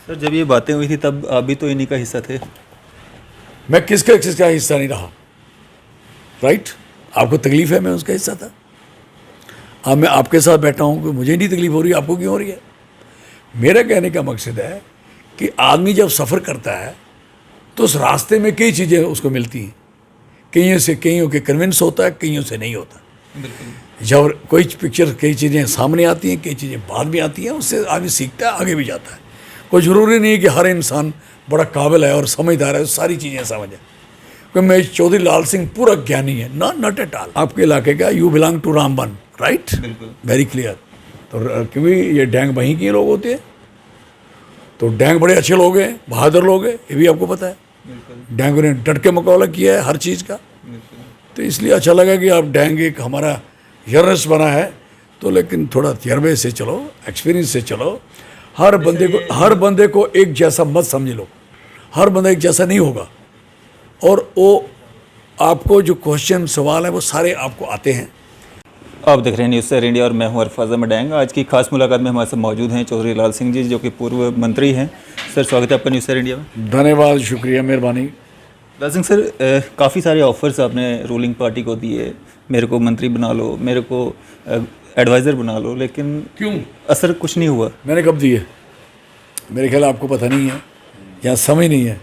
Sir जब ये बातें हुई थी तब आप भी तो इन्हीं का हिस्सा थे। मैं किसका हिस्सा नहीं रहा, राइट? आपको तकलीफ है, मैं उसका हिस्सा था। अब मैं आपके साथ बैठा हूँ कि मुझे नहीं तकलीफ हो रही, आपको क्यों हो रही है? मेरा कहने का मकसद है कि आदमी जब सफ़र करता है तो उस रास्ते में कई चीज़ें उसको मिलती हैं, कईयों के कन्विंस होता है, कईयों से नहीं होता। जब कोई पिक्चर, कई चीज़ें सामने आती हैं, कई चीज़ें बाद में आती हैं, उससे आदमी सीखता है, आगे भी जाता है। कोई ज़रूरी नहीं है कि हर इंसान बड़ा काबिल है और समझदार है, सारी चीज़ें समझे। क्योंकि मैं चौधरी लाल सिंह पूरा ज्ञानी है, नॉट एट ऑल। आपके इलाके का you belong to Ramban, right? Very clear. तो क्योंकि ये डैंग वहीं के लोग होते हैं, तो डैंग बड़े अच्छे लोग हैं, बहादुर लोग हैं, ये भी आपको पता है। डैंग ने डट के मुकाबला किया है हर चीज़ का, तो इसलिए अच्छा लगा कि आप डैंग एक हमारा जर्नलिस्ट बना है। तो लेकिन थोड़ा तजर्बे से चलो, एक्सपीरियंस से चलो। हर बंदे को एक जैसा मत समझ लो, हर बंदा एक जैसा नहीं होगा। और वो आपको जो क्वेश्चन सवाल है वो सारे आपको आते हैं। आप देख रहे हैं न्यूज़ सर इंडिया और मैं हूं अरफाज अहमद डैंग। आज की खास मुलाकात में हमारे साथ मौजूद हैं चौधरी लाल सिंह जी, जो कि पूर्व मंत्री हैं। सर स्वागत है आपका न्यूज़ सर इंडिया में। धन्यवाद, शुक्रिया, मेहरबानी। लाल सिंह सर, काफ़ी सारे ऑफर्स आपने रूलिंग पार्टी को दिए, मेरे को मंत्री बना लो, मेरे को एडवाइज़र बना लो, लेकिन क्यों असर कुछ नहीं हुआ। मैंने कब दिए? मेरे ख्याल आपको पता नहीं है या समझ नहीं है।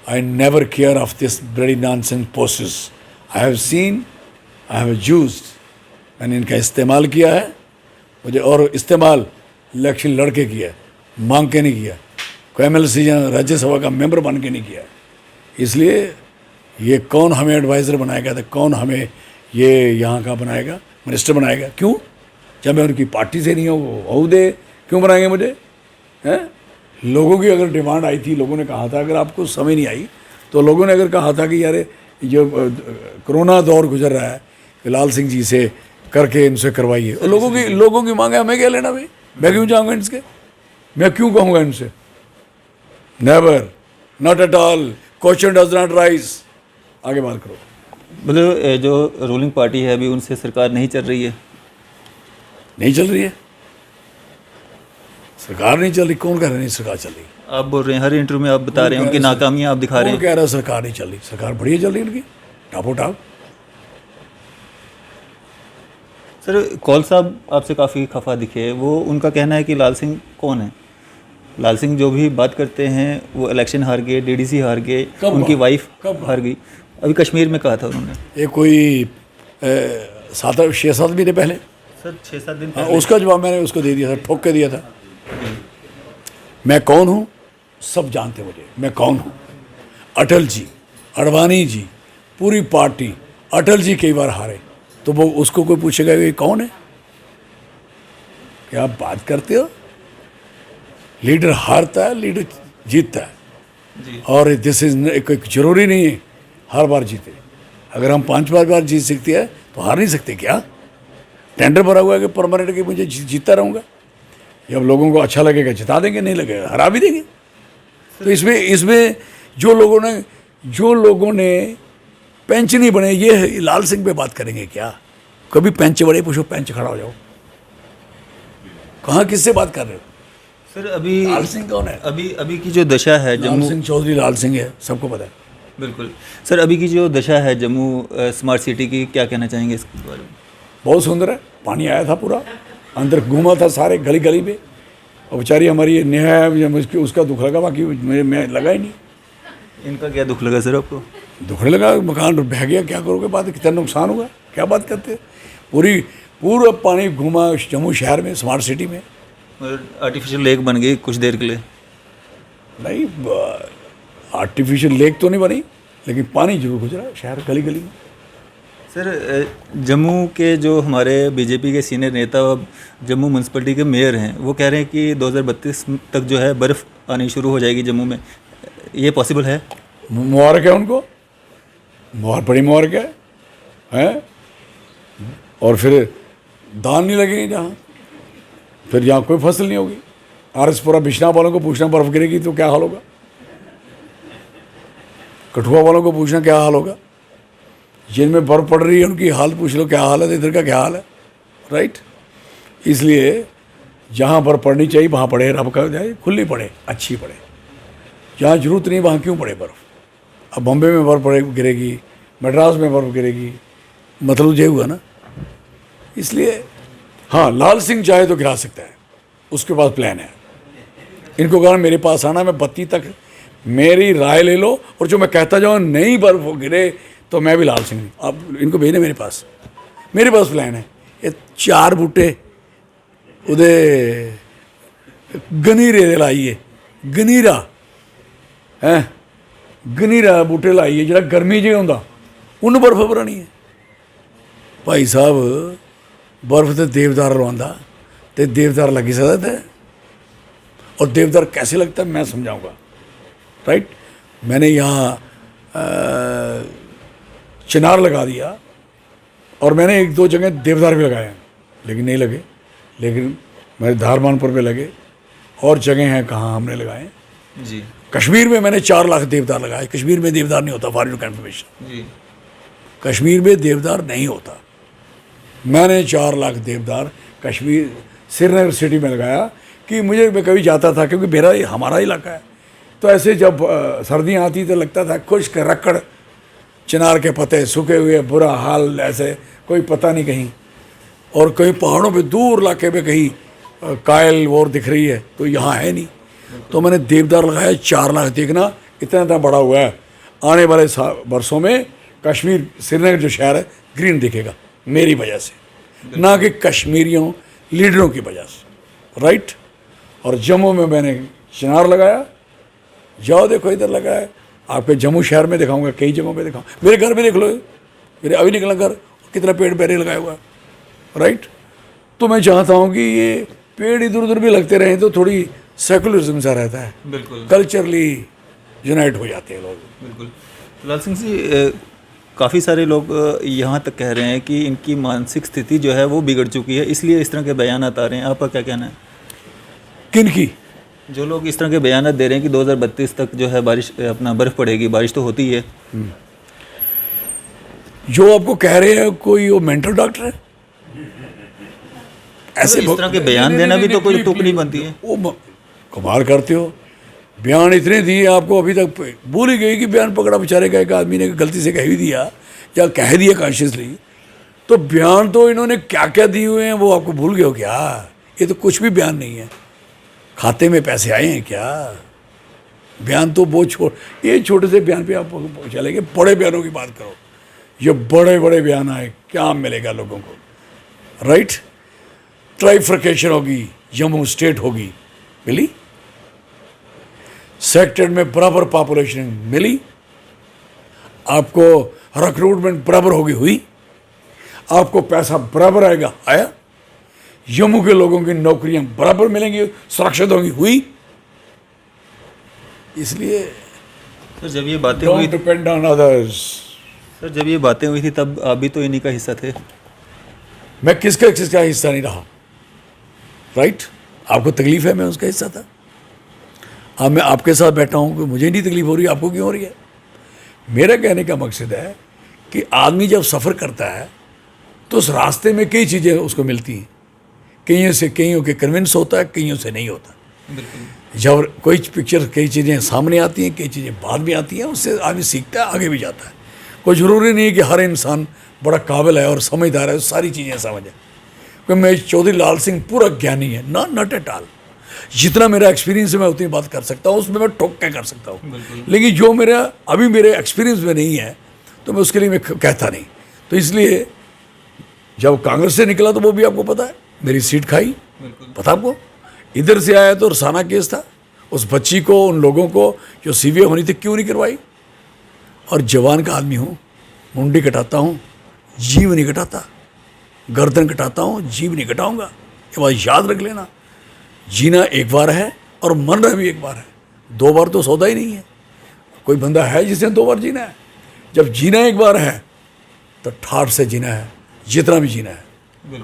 I never care of this bloody nonsense posts. I have seen, I have used. मैंने इनका इस्तेमाल किया है मुझे, और इस्तेमाल इलेक्शन लड़के किया है, मांग के नहीं किया। कोई एमएलसी या राज्यसभा का मेंबर बन के नहीं किया। इसलिए ये कौन हमें एडवाइज़र बनाएगा, तो कौन हमें ये यहाँ का बनाएगा, मिनिस्टर बनाएगा? क्यों? जब मैं उनकी पार्टी से नहीं हूँ, ओहदे क्यों बनाएंगे मुझे? हैं? लोगों की अगर डिमांड आई थी, लोगों ने कहा था, अगर आपको समझ नहीं आई तो लोगों ने अगर कहा था कि यार जो कोरोना दौर गुजर रहा है कि लाल सिंह जी से करके इनसे करवाइए, और लोगों की मांग है, हमें क्या लेना भाई? मैं क्यों जाऊँगा इनसे? मैं क्यों कहूँगा इनसे? Never, not at all, question does not rise. आगे बात करो। मतलब जो रूलिंग पार्टी है अभी, उनसे सरकार नहीं चल रही है। नहीं चल रही है सरकार, नहीं चल रही। कौन कह रहा है नहीं सरकार चल रही? आप बोल रहे हैं, हर इंटरव्यू में आप बता रहे हैं, उनकी नाकामियाँ आप दिखा रहे कौन हैं। कह रहा है सरकार नहीं चल रही? सरकार बढ़िया चल रही है उनकी, टापो टाप। सर कौल साहब आपसे काफ़ी खफा दिखे। वो उनका कहना है कि लाल सिंह कौन है? लाल सिंह जो भी बात करते हैं, वो इलेक्शन हार गए, डीडीसी हार गए, उनकी वाइफ हार गई। अभी कश्मीर में कहा था उन्होंने। ये कोई 6-7 महीने पहले, सर 6-7 दिन हाँ, उसका जवाब मैंने उसको दे दिया था, ठोक के दिया था। मैं कौन हूँ सब जानते मुझे, मैं कौन हूँ। अटल जी, अडवाणी जी, पूरी पार्टी, अटल जी कई बार हारे, तो वो उसको कोई पूछेगा ये कौन है? क्या आप बात करते हो? लीडर हारता है, लीडर जीतता है। और दिस इज कोई जरूरी नहीं है हर बार जीते। अगर हम 5 बार जीत सकते हैं तो हार नहीं सकते क्या? टेंडर भरा हुआ है कि परमानेंट कि मुझे जीतता रहूँगा। जब लोगों को अच्छा लगेगा जिता देंगे, नहीं लगेगा हरा भी देंगे। तो इसमें जो लोगों ने पेंच नहीं बने, ये लाल सिंह पे बात करेंगे क्या? कभी पेंच बड़े पूछो, पेंच खड़ा हो जाओ। कहाँ किससे बात कर रहे हो? सर अभी लाल सिंह कौन है? अभी की जो दशा है लाल जम्मू, सिंह चौधरी लाल सिंह है, सबको पता है। बिल्कुल। सर अभी की जो दशा है जम्मू स्मार्ट सिटी की, क्या कहना चाहेंगे इसके बारे में? बहुत सुंदर है। पानी आया था पूरा, अंदर घूमा था सारे गली गली में, और बेचारी हमारी नेहा, उसका दुख लगा, बाकी मैं लगा ही नहीं। इनका क्या दुख लगा सर आपको? दुख लगा, मकान बह गया, क्या करोगे? बात कितना नुकसान हुआ, क्या बात करते हैं? पूरा पानी घूमा जम्मू शहर में, स्मार्ट सिटी में। और आर्टिफिशियल लेक बन गई कुछ देर के लिए। नहीं, आर्टिफिशियल लेक तो नहीं बनी, लेकिन पानी जरूर गुजरा शहर गली गली में। सर जम्मू के जो हमारे बीजेपी के सीनियर नेता, जम्मू म्यूनसिपलिटी के मेयर हैं, वो कह रहे हैं कि 2032 तक जो है बर्फ़ आनी शुरू हो जाएगी जम्मू में। ये पॉसिबल है? मुबारक है उनको, बहुत बड़ी मुबारक है? और फिर दान नहीं लगेंगे जहाँ, फिर जहाँ कोई फसल नहीं होगी। आरएसपुरा बिश्नाह वालों को पूछना बर्फ़ गिरेगी तो क्या हाल होगा, कठुआ वालों को पूछना क्या हाल होगा, जिनमें बर्फ़ पड़ रही है उनकी हाल पूछ लो क्या हाल है, इधर का क्या हाल है, राइट? इसलिए जहाँ पर पढ़नी चाहिए वहाँ पढ़े, रब का जाए खुली पढ़े, अच्छी पढ़े। जहाँ जरूरत नहीं वहाँ क्यों पड़े बर्फ़। अब बॉम्बे में बर्फ़ गिरेगी, मद्रास में बर्फ़ गिरेगी, मतलब ये हुआ ना। इसलिए हाँ, लाल सिंह चाहे तो गिरा सकता है, उसके पास प्लान है। इनको कहना मेरे पास आना, मैं 32 तक मेरी राय ले लो, और जो मैं कहता जाऊँ नहीं बर्फ गिरे तो मैं भी लाल सिंह नहीं। आप इनको भेजने मेरे पास प्लान है। ये 4 बूटे उदे गनीरे दे लाइए, गनीरा है, गनीरा बूटे लाइए जो गर्मी च होंदा, उन्हें बर्फ भरानी है। भाई साहब बर्फ तो देवदार लवांदा, तो देवदार लगी सकता है, और देवदार कैसे लगता है मैं समझाऊंगा, राइट। मैंने यहाँ चिनार लगा दिया, और मैंने 1-2 जगह देवदार भी लगाए हैं, लेकिन नहीं लगे। लेकिन मेरे धारमानपुर पे लगे, और जगह हैं कहाँ हमने लगाए जी। कश्मीर में मैंने 4 लाख देवदार लगाए। कश्मीर में देवदार नहीं होता, फॉर योर कंफर्मेशन जी। कश्मीर में देवदार नहीं होता। मैंने 4 लाख देवदार कश्मीर श्रीनगर सिटी में लगाया, कि मुझे मैं कभी जाता था, क्योंकि मेरा हमारा इलाका है, तो ऐसे जब सर्दियाँ आती तो लगता था खुश्क रक्कड़ चिनार के पत्ते सूखे हुए, बुरा हाल, ऐसे कोई पता नहीं कहीं। और कहीं पहाड़ों पे दूर इलाके में कहीं कायल वोर दिख रही है, तो यहाँ है नहीं। तो मैंने देवदार लगाया 4 लाख। देखना इतना बड़ा हुआ है, आने वाले वर्षों में कश्मीर श्रीनगर जो शहर है ग्रीन दिखेगा, मेरी वजह से, ना कि कश्मीरियों लीडरों की वजह से, राइट। और जम्मू में मैंने चिनार लगाया, जाओ देखो इधर लगा है, आपके जम्मू शहर में दिखाऊंगा, कई जगहों पे दिखाऊँ, मेरे घर में देख लो, मेरे अभी निकला घर, कितना पेड़ पहले लगाया हुआ है, राइट। तो मैं चाहता हूँ कि ये पेड़ इधर उधर भी लगते रहें, तो थोड़ी सेकुलरिज्म सा रहता है, बिल्कुल कल्चरली यूनाइट हो जाते हैं लोग। बिल्कुल। लाल सिंह जी, काफ़ी सारे लोग यहाँ तक कह रहे हैं कि इनकी मानसिक स्थिति जो है वो बिगड़ चुकी है, इसलिए इस तरह के बयान आ रहे हैं। आपका क्या कहना है? किन की? जो लोग इस तरह के बयान दे रहे हैं कि 2032 तक जो है बारिश, अपना बर्फ़ पड़ेगी, बारिश तो होती है। जो आपको कह रहे हैं कोई वो मेंटल डॉक्टर है? ऐसे इस तरह के बयान देना भी तो कोई तुक नहीं बनती है। वो कमाल करते हो, बयान इतने दिए आपको, अभी तक भूल ही गई कि बयान पकड़ा बेचारे का, एक आदमी ने गलती से कह भी दिया या कह दिया कॉन्शियसली। तो बयान तो इन्होंने क्या क्या दिए हुए हैं वो आपको भूल गए हो क्या? ये तो कुछ भी बयान नहीं है, खाते में पैसे आए हैं क्या? बयान तो बहुत ये छोटे से बयान पे आप चलेंगे, बड़े बयानों की बात करो। ये बड़े बड़े बयान आए, क्या मिलेगा लोगों को, राइट। ट्राइफर्केशन होगी, जम्मू स्टेट होगी, मिली। सेक्टर में बराबर पॉपुलेशन मिली, आपको रिक्रूटमेंट बराबर होगी, हुई, आपको पैसा बराबर आएगा, आया, जम्मू के लोगों की नौकरियां बराबर मिलेंगी, सुरक्षित होंगी, हुई। इसलिए सर जब ये बातें हुई, don't depend on others. Sir जब ये बातें हुई थी तब आप भी तो इन्हीं का हिस्सा थे। मैं किसका हिस्सा नहीं रहा, राइट। आपको तकलीफ है, मैं उसका हिस्सा था। अब मैं आपके साथ बैठा हूँ, मुझे नहीं तकलीफ हो रही, आपको क्यों हो रही है? मेरा कहने का मकसद है कि आदमी जब सफ़र करता है तो उस रास्ते में कई चीज़ें उसको मिलती हैं, कईयों के कन्विंस होता है, कईयों से नहीं होता। जब कोई पिक्चर, कई चीज़ें सामने आती हैं, कई चीज़ें बाद में आती हैं, उससे आदमी सीखता है, आगे भी जाता है। कोई ज़रूरी नहीं है कि हर इंसान बड़ा काबिल है और समझदार है, सारी चीज़ें समझे। क्योंकि मैं चौधरी लाल सिंह पूरा ज्ञानी है, नॉट एट ऑल। जितना मेरा एक्सपीरियंस है मैं उतनी बात कर सकता हूँ, उसमें मैं ठोक के कर सकता हूँ। लेकिन जो मेरा अभी मेरे एक्सपीरियंस में नहीं है तो मैं उसके लिए मैं कहता नहीं। तो इसलिए जब कांग्रेस से निकला तो वो भी आपको पता है, मेरी सीट खाई, पता आपको। इधर से आया तो रसाना केस था, उस बच्ची को, उन लोगों को जो सीवियर होनी थी, क्यों नहीं करवाई? और जवान का आदमी हूँ, मुंडी कटाता हूँ, जीव नहीं कटाता, गर्दन कटाता हूँ, जीव नहीं कटाऊँगा। ये बात याद रख लेना। जीना एक बार है और मरना भी एक बार है, 2 बार तो सौदा ही नहीं है। कोई बंदा है जिसने 2 बार जीना है? जब जीना एक बार है तो ठाठ से जीना है, जितना भी जीना है,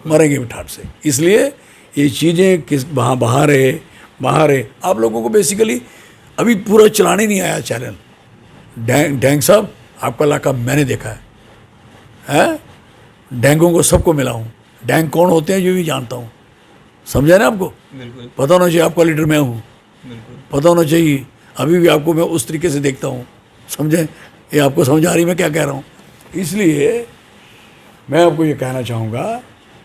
मरेंगे भी ठाठ से। इसलिए ये चीज़ें किस बाहर है, आप लोगों को बेसिकली अभी पूरा चलाने नहीं आया चैनल। डैंग साहब, आपका इलाका मैंने देखा है, डैंगों को सबको मिला हूँ। डैंग कौन होते हैं ये भी जानता हूँ, समझा ना आपको? बिल्कुल पता होना चाहिए आपका लीडर मैं हूँ, बिल्कुल पता होना चाहिए अभी भी आपको मैं उस तरीके से देखता हूँ। समझे? ये आपको समझ आ रही मैं क्या कह रहा हूँ? इसलिए मैं आपको ये कहना चाहूँगा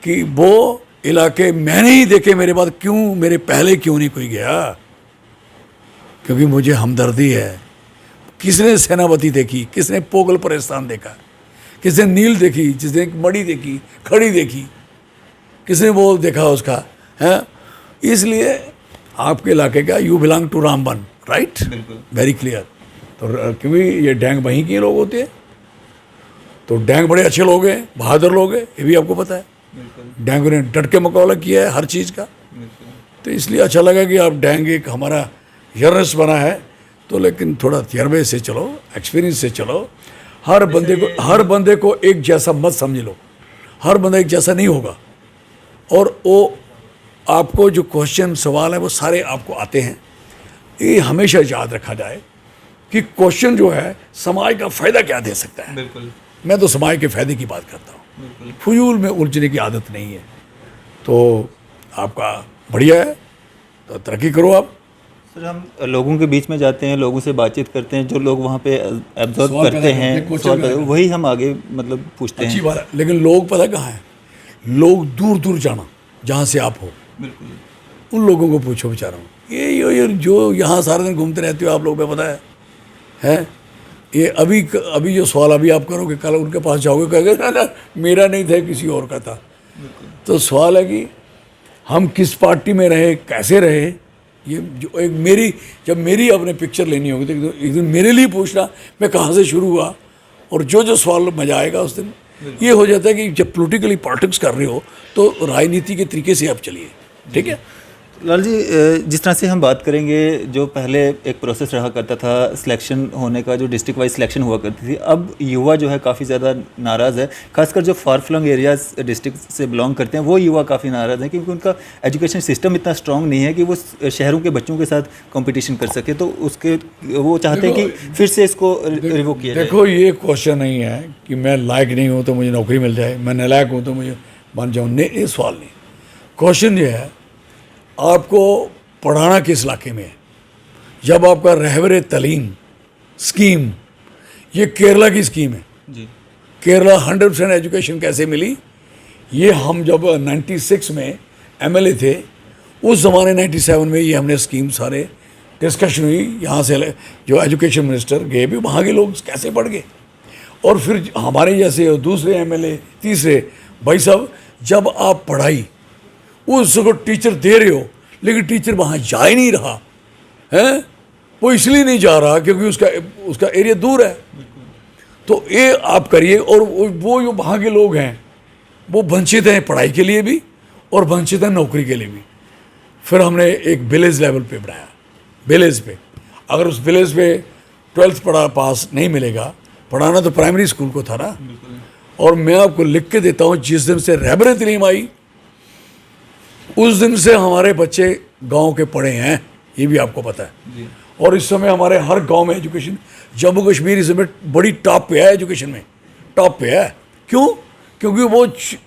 कि वो इलाके मैंने ही देखे, मेरे बाद क्यों, मेरे पहले क्यों नहीं कोई गया? क्योंकि मुझे हमदर्दी है। किसने सेनापति देखी, किसने पोगल परेशान देखा, किसने नील देखी, जिसने मड़ी देखी, खड़ी देखी, किसने वो देखा उसका है? इसलिए आपके इलाके का you belong to Ramban, right? बिल्कुल वेरी क्लियर। तो क्योंकि ये डैंग वहीं के लोग होते हैं, तो डैंग बड़े अच्छे लोग हैं, बहादुर लोग हैं, ये भी आपको पता है। बिल्कुल डैंग ने डट के मुकाबला किया है हर चीज़ का। बिल्कुल तो इसलिए अच्छा लगा कि आप डैंग एक हमारा यर्नस बना है। तो लेकिन थोड़ा तजर्बे से चलो, एक्सपीरियंस से चलो। हर बंदे को एक जैसा मत समझ लो, हर बंदा एक जैसा नहीं होगा। और वो आपको जो क्वेश्चन सवाल है वो सारे आपको आते हैं। ये हमेशा याद रखा जाए कि क्वेश्चन जो है समाज का फ़ायदा क्या दे सकता है। बिल्कुल मैं तो समाज के फ़ायदे की बात करता हूँ, बिल्कुल फजूल में उलझने की आदत नहीं है। तो आपका बढ़िया है, तो तरक्की करो आप। सर हम लोगों के बीच में जाते हैं, लोगों से बातचीत करते हैं, जो लोग वहाँ पे एब्जॉर्व सवाल पैदा करते करते हैं, हैं, क्वेश्चन सवाल पैदा पैदा- करते हैं। वही हम आगे मतलब पूछते अच्छी हैं। बात है, लेकिन लोग पता कहाँ है? लोग दूर दूर जाना, जहाँ से आप हो बिल्कुल उन लोगों को पूछो बेचारों। ये जो यहाँ सारा दिन घूमते रहते हो आप लोग, में पता है? ये अभी जो सवाल अभी आप करोगे, कल उनके पास जाओगे, कहोगे ना ना मेरा नहीं था, किसी और का था। तो सवाल है कि हम किस पार्टी में रहे, कैसे रहे। ये जो एक जब मेरी अपने पिक्चर लेनी होगी तो एक दिन मेरे लिए पूछना मैं कहाँ से शुरू हुआ, और जो सवाल मजा आएगा उस दिन। ये हो जाता है कि जब पॉलिटिक्स कर रहे हो तो राजनीति के तरीके से आप चलिए, ठीक है? लाल जी, जिस तरह से हम बात करेंगे, जो पहले एक प्रोसेस रहा करता था सिलेक्शन होने का, जो डिस्ट्रिक्ट वाइज सिलेक्शन हुआ करती थी, अब युवा जो है काफ़ी ज़्यादा नाराज़ है। खासकर जो फार फ्लंग एरियाज डिस्ट्रिक्ट से बिलोंग करते हैं वो युवा काफ़ी नाराज़ हैं, क्योंकि उनका एजुकेशन सिस्टम इतना स्ट्रांग नहीं है कि वो शहरों के बच्चों के साथ कंपटीशन कर सके। तो उसके वो चाहते हैं कि फिर से इसको रिवोक किया जाए। देखो, ये क्वेश्चन नहीं है कि मैं लायक नहीं हूँ तो मुझे नौकरी मिल जाए, मैं नालायक हूँ तो मुझे बन जाऊँ, नहीं, ये सवाल नहीं। क्वेश्चन ये है आपको पढ़ाना किस इलाके में है। जब आपका रहबरे तलीम स्कीम, ये केरला की स्कीम है जी केरला 100% एजुकेशन कैसे मिली, ये हम जब 96 में एमएलए थे, उस ज़माने 97 में ये हमने स्कीम सारे डिस्कशन हुई, यहाँ से जो एजुकेशन मिनिस्टर गए भी, वहाँ के लोग कैसे पढ़ गए। और फिर हमारे जैसे दूसरे एमएलए, तीसरे, भाई साहब जब आप पढ़ाई उसको टीचर दे रहे हो, लेकिन टीचर वहाँ जा ही नहीं रहा है, वो इसलिए नहीं जा रहा क्योंकि उसका एरिया दूर है। तो ये आप करिए, और वो जो वहाँ के लोग हैं वो वंचित हैं पढ़ाई के लिए भी और वंचित हैं नौकरी के लिए भी। फिर हमने एक विलेज लेवल पे बनाया, विलेज पे। अगर उस विलेज पे 12th पास नहीं मिलेगा, पढ़ाना तो प्राइमरी स्कूल को था ना। और मैं आपको लिख के देता हूँ, जिस दिन से रहबरे तलीम आई उस दिन से हमारे बच्चे गांव के पढ़े हैं, ये भी आपको पता है। और इस समय हमारे हर गांव में एजुकेशन, जम्मू कश्मीर इस समय बड़ी टॉप पे है, एजुकेशन में टॉप पे है। क्यों? क्योंकि वो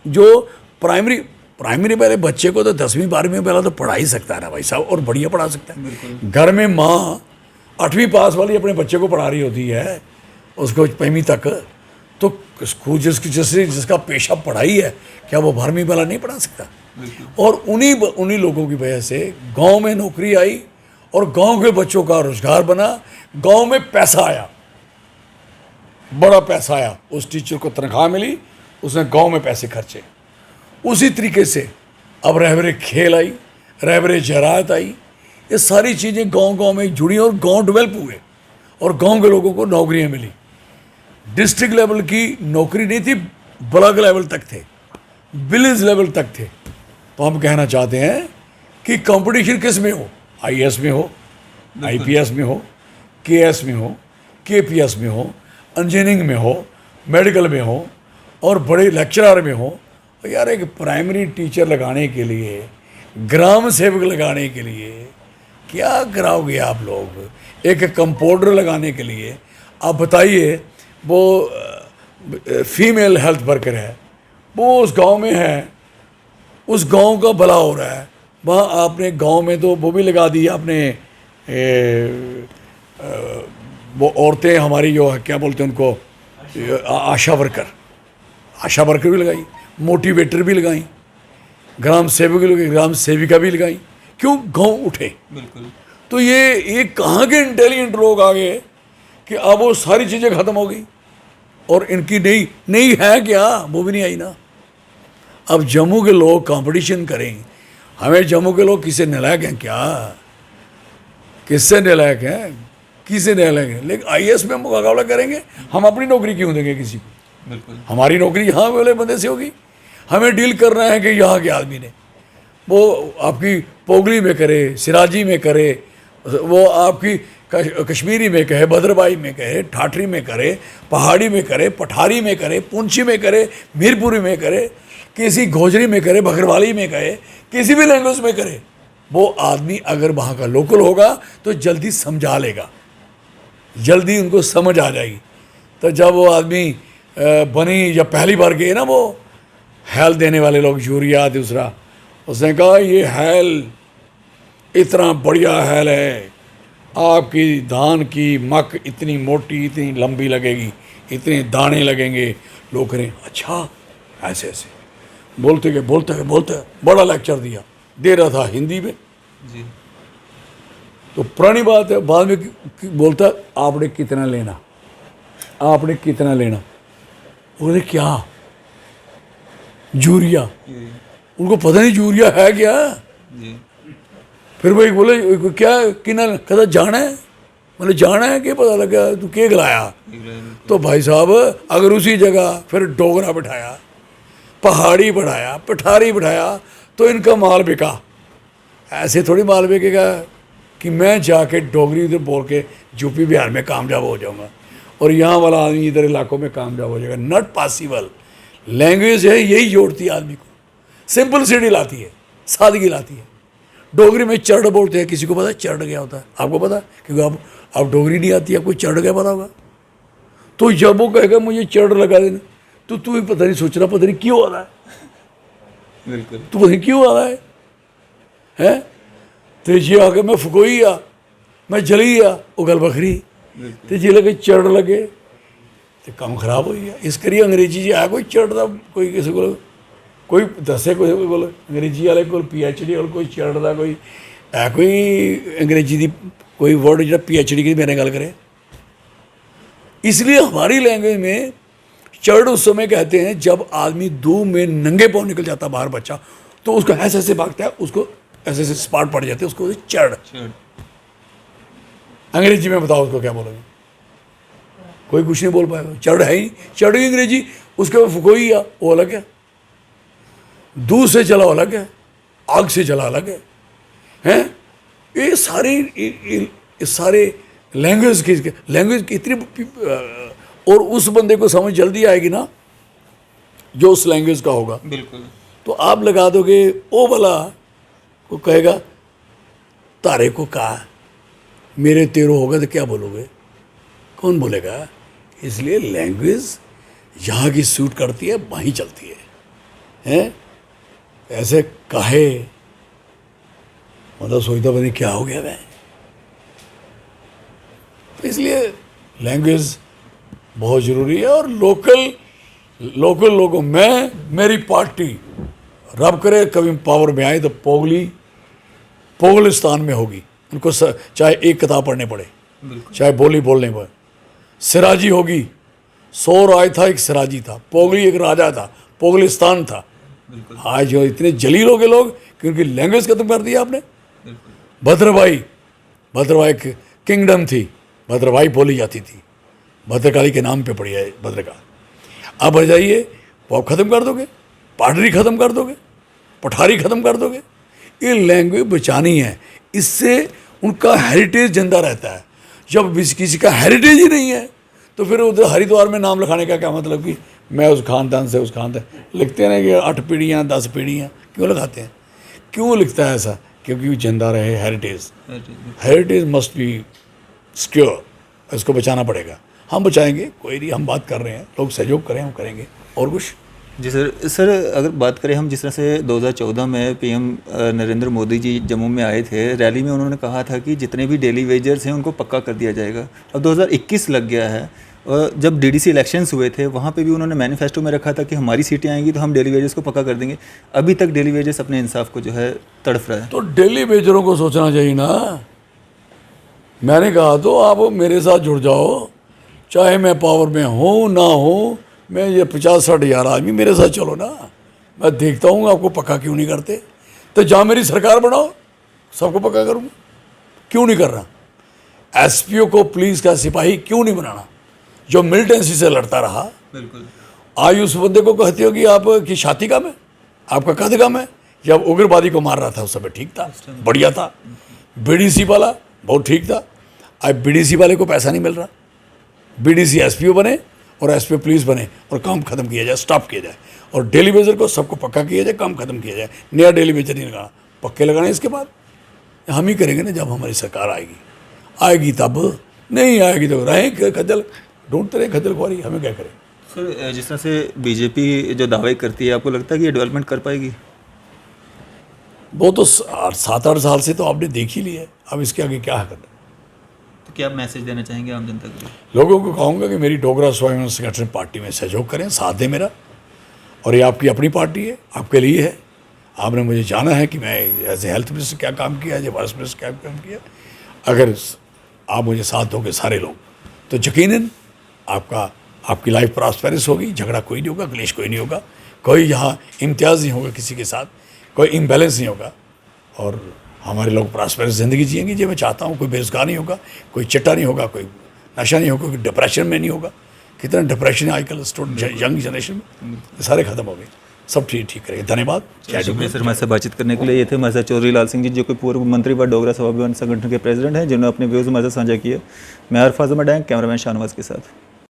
जो प्राइमरी पहले बच्चे को तो 10वीं 12वीं में पहला तो पढ़ा ही सकता है ना भाई साहब, और बढ़िया पढ़ा सकता है। घर में माँ 8वीं पास वाली अपने बच्चे को पढ़ा रही होती है, उसको 5वीं तक। तो स्कूल जिसका पेशा पढ़ाई है, क्या वो 12वीं वाला नहीं पढ़ा सकता? और उन्हीं लोगों की वजह से गांव में नौकरी आई और गांव के बच्चों का रोजगार बना, गांव में पैसा आया, बड़ा पैसा आया। उस टीचर को तनख्वाह मिली, उसने गांव में पैसे खर्चे। उसी तरीके से अब रहबरे खेल आई, रहबरे ज़राअत आई, ये सारी चीज़ें गांव में जुड़ी और गांव डेवलप हुए और गांव के लोगों को नौकरियां मिली। डिस्ट्रिक्ट लेवल की नौकरी नहीं थी, ब्लॉक लेवल तक थे, विलेज लेवल तक थे। तो हम कहना चाहते हैं कि कंपटीशन किस में हो, आईएएस में हो, आईपीएस में हो, केएस में हो, केपीएस में हो, इंजीनियरिंग में हो, मेडिकल में हो और बड़े लेक्चरर में हो। यार एक प्राइमरी टीचर लगाने के लिए, ग्राम सेवक लगाने के लिए क्या कराओगे आप लोग? एक कंपाउंडर लगाने के लिए आप बताइए, वो फीमेल हेल्थ वर्कर है, वो उस गांव में है, उस गांव का भला हो रहा है, वहाँ आपने गांव में तो वो भी लगा दी आपने, वो औरतें हमारी जो क्या बोलते हैं उनको, आशा वर्कर भी लगाई, मोटिवेटर भी लगाई, ग्राम सेवक भी लगाई, ग्राम सेविका भी लगाई। क्यों? गांव उठे। बिल्कुल। तो ये कहाँ के इंटेलिजेंट लोग आ गए कि अब वो सारी चीज़ें ख़त्म हो गई और इनकी नई है क्या, वो भी नहीं आई ना। अब जम्मू के लोग कंपटीशन करें, हमें जम्मू के लोग किससे नालायक हैं क्या? किससे नालायक हैं? किससे नालायक हैं? लेकिन आईएएस में मुकाबला करेंगे, हम अपनी नौकरी क्यों देंगे किसी को? बिल्कुल। हमारी नौकरी यहाँ वाले बंदे से होगी। हमें डील करना है कि यहाँ के आदमी ने, वो आपकी पोगली में करे, सिराजी में करे, वो आपकी कश्मीरी में कहे, भद्रवाही में कहे, ठाठरी में करे, पहाड़ी में करे, पठारी में करे, पुंछी में करे, मीरपुरी में करे, किसी गोजरी में करे, बकरवाली में करे, किसी भी लैंग्वेज में करे, वो आदमी अगर वहाँ का लोकल होगा तो जल्दी समझा लेगा, जल्दी उनको समझ आ जाएगी। तो जब वो आदमी बनी, जब पहली बार गए ना वो हैल देने वाले लोग, यूरिया दूसरा, उसने कहा ये हैल इतना बढ़िया हैल है, आपकी धान की मक इतनी मोटी, इतनी लंबी लगेगी, इतने दाने लगेंगे। लोग करें अच्छा, ऐसे ऐसे बोलते गए, बड़ा लेक्चर दे रहा था हिंदी में जी। तो पुरानी बात है, बाद में बोलता आपने कितना लेना, आपने कितना लेना, बोले क्या यूरिया, उनको पता नहीं यूरिया है क्या। जी। फिर भाई बोले क्या किना, कहता जाना है, मतलब जाना है कि पता लगा तू के गलाया। तो भाई साहब अगर उसी जगह फिर डोगरा बिठाया, पहाड़ी बढ़ाया, पठारी बढ़ाया, तो इनका माल बिका। ऐसे थोड़ी माल बिकेगा कि मैं जाके डोगरी उधर बोल के यूपी बिहार में कामयाब हो जाऊंगा और यहाँ वाला आदमी इधर इलाकों में कामयाब हो जाएगा। Not possible. लैंग्वेज है, यही जोड़ती है आदमी को, सिंपलिसिटी लाती है, सादगी लाती है। डोगरी में चढ़ बोलते हैं, किसी को पता है चढ़ गया होता है? आपको पता? क्योंकि आप डोगरी नहीं आती, आपको चढ़ गया पता होगा। तो जब वो कहेगा मुझे चढ़ लगा देना, तो तू ही पता नहीं सोचना, पता नहीं क्यों आ रहा है, बिल्कुल। तू पता नहीं क्यों आ रहा है? तो ये आके मैं फुकोई आ, मैं जली आ, वो गल बखरी, तो जे लगे चढ़ लगे तो काम खराब हो गया। इस करिए अंग्रेजी जी आया कोई चढ़ता, कोई किसी को कोई दसे कोई कोल अंग्रेजी वाले को PhD और कोई चढ़ता कोई है, कोई अंग्रेजी की कोई वर्ड जो PhD की मेरे गल करे। इसलिए हमारी लैंग्वेज में चढ़ उस समय कहते हैं जब आदमी धूप में नंगे पाँव निकल जाता बाहर बच्चा, तो उसको ऐसे ऐसे भागता है, उसको ऐसे ऐसे स्पाट पड़ जाते हैं, उसको चढ़। अंग्रेजी में बताओ उसको क्या बोलोगे? कोई कुछ नहीं बोल पाएगा। चढ़ है ही, चढ़ ही अंग्रेजी, उसके बाद फुकोई आ, वो अलग है, दूध से जला अलग है, आग से जला अलग है, हैं? ये सारे लैंग्वेज की इतनी, और उस बंदे को समझ जल्दी आएगी ना जो उस लैंग्वेज का होगा। बिल्कुल। तो आप लगा दोगे ओ वाला को कहेगा तारे को कहा मेरे तेरो होगा तो क्या बोलोगे? कौन बोलेगा? इसलिए लैंग्वेज यहाँ की सूट करती है, वहीं चलती है, हैं? ऐसे काहे मतलब सोचता पता नहीं क्या हो गया मैं। तो इसलिए लैंग्वेज बहुत ज़रूरी है। और लोकल लोगों में मेरी पार्टी रब करे कभी पावर में आए तो पोगलिस्तान में होगी। उनको चाहे एक किताब पढ़ने पड़े, चाहे बोली बोलने पड़े। सिराजी होगी, 100 राज था, एक सिराजी था, पोगली एक राजा था, पोगलिस्तान था। आज जो इतने जलील हो गए लोग क्योंकि लैंग्वेज खत्म कर दिया आपने। भद्रवाही किंगडम थी, भद्रवाही बोली जाती थी, भद्रकाली के नाम पे पड़ी है भद्रकाली। अब आ जाइए वो आप ख़त्म कर दोगे, पाटरी ख़त्म कर दोगे, पठारी ख़त्म कर दोगे। ये लैंग्वेज बचानी है, इससे उनका हेरिटेज जिंदा रहता है। जब किसी का हेरिटेज ही नहीं है तो फिर उधर हरिद्वार में नाम लिखाने का क्या मतलब कि मैं उस खानदान से, उस खानदान लिखते हैं कि 8 पीढ़ियाँ 10 पीढ़ियाँ क्यों लिखाते हैं? क्यों लिखता है ऐसा? क्योंकि वो जिंदा रहे हेरिटेज मस्ट बी सिक्योर, इसको बचाना पड़ेगा। हम बचाएंगे, कोई नहीं, हम बात कर रहे हैं, लोग सहयोग करें, हम करेंगे। और कुछ जी सर अगर बात करें हम, जिस तरह से 2014 में पीएम नरेंद्र मोदी जी जम्मू में आए थे, रैली में उन्होंने कहा था कि जितने भी डेली वेजर्स हैं उनको पक्का कर दिया जाएगा। अब 2021 लग गया है और जब डीडीसी इलेक्शंस हुए थे वहाँ पे भी उन्होंने मैनिफेस्टो में रखा था कि हमारी सीटें आएंगी तो हम डेली वेजर्स को पक्का कर देंगे। अभी तक डेली वेजर्स अपने इंसाफ को जो है तड़फ रहा है। तो डेली वेजरों को सोचना चाहिए ना। मैंने कहा तो आप मेरे साथ जुड़ जाओ, चाहे मैं पावर में हूँ ना हूँ, मैं ये 50-60 हज़ार आदमी मेरे साथ चलो ना, मैं देखता हूँ आपको पक्का क्यों नहीं करते। तो जहाँ मेरी सरकार बनाओ सबको पक्का करूँगा, क्यों नहीं कर रहा। एसपीओ को पुलिस का सिपाही क्यों नहीं बनाना, जो मिलिटेंसी से लड़ता रहा। बिल्कुल। आज उस बंदे को कहते हो कि आपकी छाती कम है, आपका कद कम है। जब उग्रवादी को मार रहा था उस समय ठीक था, बढ़िया था। बीडीसी वाला बहुत ठीक था। अब बीडीसी वाले को पैसा नहीं मिल रहा, बीडीसी एसपीओ बने और एसपीओ पुलिस बने और काम खत्म किया जाए, स्टॉप किया जाए। और डेली वेजर को सबको पक्का किया जाए, काम खत्म किया जाए, नया डेली वेजर नहीं लगाना, पक्के लगाना। इसके बाद हम ही करेंगे ना, जब हमारी सरकार आएगी तब, नहीं आएगी तो रहें खज्जल, ढूंढते रहे खज्जल खुआरी, हमें क्या करें। सर जिस तरह से बीजेपी जो दावे करती है, आपको लगता है कि ये डेवलपमेंट कर पाएगी? वो तो 7-8 साल से तो आपने देख ही लिया है, अब इसके आगे क्या करना। तो क्या मैसेज देना चाहेंगे आम जनता को? लोगों को कहूँगा कि मेरी डोगरा स्वाभिमान संगठन पार्टी में सहयोग करें, साथ दें मेरा। और ये आपकी अपनी पार्टी है, आपके लिए है। आपने मुझे जाना है कि मैं एज ए हेल्थ मिनिस्टर क्या काम किया, एज ए वाइस मिनिस्टर क्या काम किया। अगर आप मुझे साथ दोगे सारे लोग, तो यकीनन आपकी लाइफ प्रॉस्पेरस होगी, झगड़ा कोई नहीं होगा, क्लेश कोई नहीं होगा, कोई यहाँ इम्तियाज़ नहीं होगा किसी के साथ, कोई इम्बैलेंस नहीं होगा, और हमारे लोग प्रॉस्पेरस ज़िंदगी जिएंगे। जो मैं चाहता हूँ, कोई बेरोजगार नहीं होगा, कोई चिट्टा नहीं होगा, कोई नशा नहीं होगा, कोई डिप्रेशन में नहीं होगा। कितना डिप्रेशन है आजकल स्टूडेंट यंग जनरेशन में, सारे खत्म हो गए, सब ठीक करेंगे। धन्यवाद। शुक्रिया सर हमारे साथ बातचीत करने के लिए। ये थे हमारे साथ चौधरी लाल सिंह जी, जो कि पूर्व मंत्री व डोगरा स्वाभिमान संगठन के प्रेसिडेंट हैं, जिन्होंने अपने व्यूज़ हमारे साथ साझा किए। मैं अरफाज अहमद, कैमरामैन शाहनवाज के साथ।